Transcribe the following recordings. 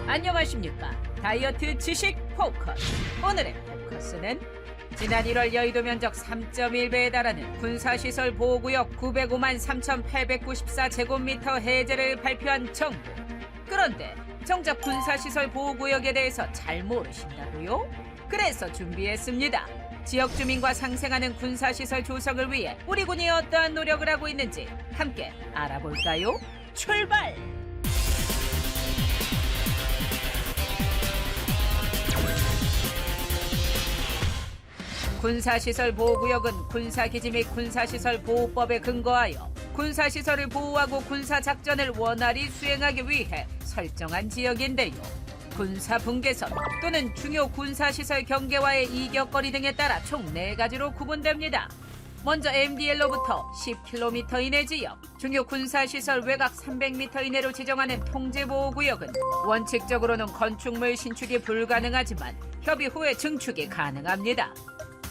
안녕하십니까. 다이어트 지식 포커스. 오늘의 포커스는 지난 1월 여의도 면적 3.1배에 달하는 군사시설 보호구역 905만 3,894제곱미터 해제를 발표한 정부. 그런데 정작 군사시설 보호구역에 대해서 잘 모르신다고요? 그래서 준비했습니다. 지역 주민과 상생하는 군사시설 조성을 위해 우리 군이 어떠한 노력을 하고 있는지 함께 알아볼까요? 출발! 군사시설 보호구역은 군사기지 및 군사시설 보호법에 근거하여 군사시설을 보호하고 군사작전을 원활히 수행하기 위해 설정한 지역인데요. 군사분계선 또는 중요 군사시설 경계와의 이격거리 등에 따라 총 4가지로 구분됩니다. 먼저 MDL로부터 10km 이내 지역, 중요 군사시설 외곽 300m 이내로 지정하는 통제보호구역은 원칙적으로는 건축물 신축이 불가능하지만 협의 후에 증축이 가능합니다.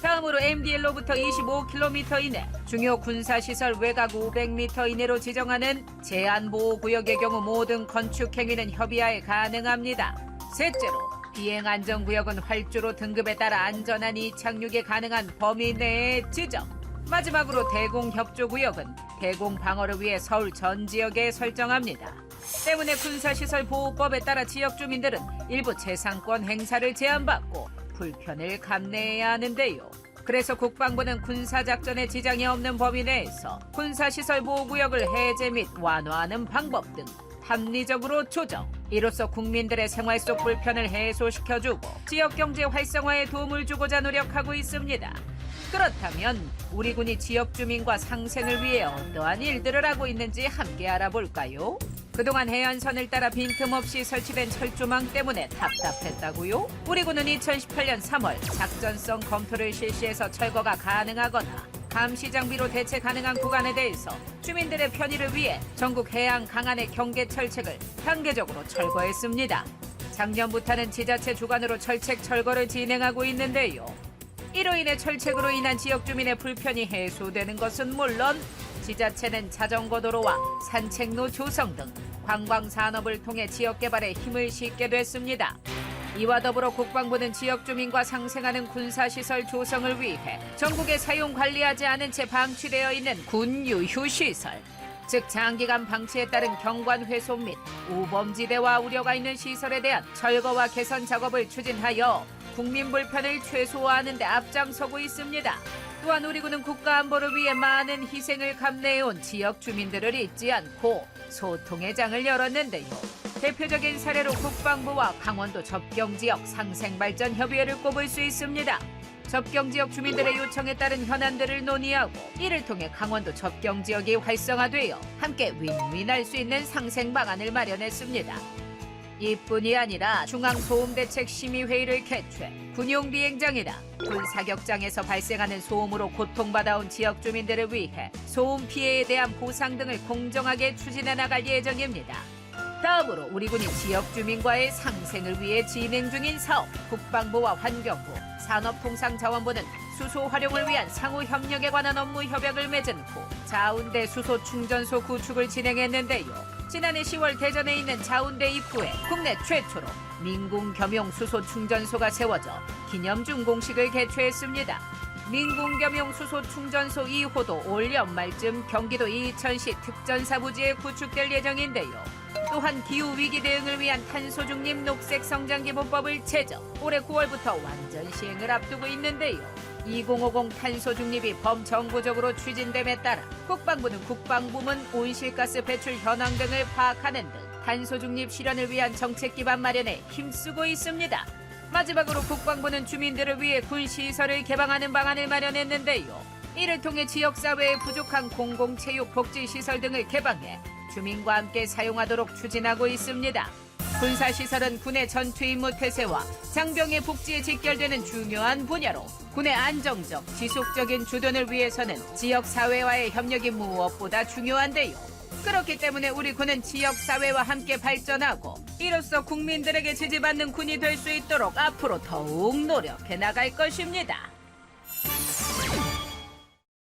다음으로 MDL로부터 25km 이내, 중요 군사시설 외곽 500m 이내로 지정하는 제한보호구역의 경우 모든 건축행위는 협의하에 가능합니다. 셋째로, 비행안전구역은 활주로 등급에 따라 안전한 이착륙이 가능한 범위 내에 지정. 마지막으로 대공협조구역은 대공방어를 위해 서울 전 지역에 설정합니다. 때문에 군사시설 보호법에 따라 지역 주민들은 일부 재산권 행사를 제한받고 불편을 감내해야 하는데요. 그래서 국방부는 군사작전에 지장이 없는 범위 내에서 군사시설 보호구역을 해제 및 완화하는 방법 등 합리적으로 조정. 이로써 국민들의 생활 속 불편을 해소시켜주고 지역경제 활성화에 도움을 주고자 노력하고 있습니다. 그렇다면 우리 군이 지역 주민과 상생을 위해 어떠한 일들을 하고 있는지 함께 알아볼까요? 그동안 해안선을 따라 빈틈없이 설치된 철조망 때문에 답답했다고요? 우리 군은 2018년 3월 작전성 검토를 실시해서 철거가 가능하거나 감시 장비로 대체 가능한 구간에 대해서 주민들의 편의를 위해 전국 해안 강안의 경계 철책을 단계적으로 철거했습니다. 작년부터는 지자체 주관으로 철책 철거를 진행하고 있는데요. 이로 인해 철책으로 인한 지역 주민의 불편이 해소되는 것은 물론 지자체는 자전거 도로와 산책로 조성 등 관광산업을 통해 지역개발에 힘을 싣게 됐습니다. 이와 더불어 국방부는 지역 주민과 상생하는 군사시설 조성을 위해 전국에 사용 관리하지 않은 채 방치되어 있는 군유휴시설, 즉 장기간 방치에 따른 경관 훼손 및 우범지대와 우려가 있는 시설에 대한 철거와 개선 작업을 추진하여 국민 불편을 최소화하는 데 앞장서고 있습니다. 또한 우리 군은 국가안보를 위해 많은 희생을 감내해온 지역 주민들을 잊지 않고 소통의 장을 열었는데요. 대표적인 사례로 국방부와 강원도 접경지역 상생발전협의회를 꼽을 수 있습니다. 접경지역 주민들의 요청에 따른 현안들을 논의하고 이를 통해 강원도 접경지역이 활성화되어 함께 윈윈할 수 있는 상생 방안을 마련했습니다. 이뿐이 아니라 중앙소음대책심의회의를 개최, 군용비행장이나 군사격장에서 발생하는 소음으로 고통받아온 지역 주민들을 위해 소음 피해에 대한 보상 등을 공정하게 추진해 나갈 예정입니다. 다음으로 우리 군이 지역 주민과의 상생을 위해 진행 중인 사업, 국방부와 환경부, 산업통상자원부는 수소 활용을 위한 상호 협력에 관한 업무 협약을 맺은 후 자운대 수소 충전소 구축을 진행했는데요. 지난해 10월 대전에 있는 자운대 입구에 국내 최초로 민궁 겸용 수소 충전소가 세워져 기념중 공식을 개최했습니다. 민궁 겸용 수소 충전소 2호도 올 연말쯤 경기도 이천시 특전사 부지에 구축될 예정인데요. 또한 기후위기 대응을 위한 탄소 중립 녹색 성장 기본법을 제정, 올해 9월부터 완전 시행을 앞두고 있는데요. 2050 탄소 중립이 범정부적으로 추진됨에 따라 국방부는 국방부문 온실가스 배출 현황 등을 파악하는 등 탄소 중립 실현을 위한 정책 기반 마련에 힘쓰고 있습니다. 마지막으로 국방부는 주민들을 위해 군시설을 개방하는 방안을 마련했는데요. 이를 통해 지역사회에 부족한 공공체육 복지시설 등을 개방해 주민과 함께 사용하도록 추진하고 있습니다. 군사시설은 군의 전투임무 태세와 장병의 복지에 직결되는 중요한 분야로 군의 안정적, 지속적인 주둔을 위해서는 지역사회와의 협력이 무엇보다 중요한데요. 그렇기 때문에 우리 군은 지역사회와 함께 발전하고 이로써 국민들에게 지지받는 군이 될 수 있도록 앞으로 더욱 노력해 나갈 것입니다.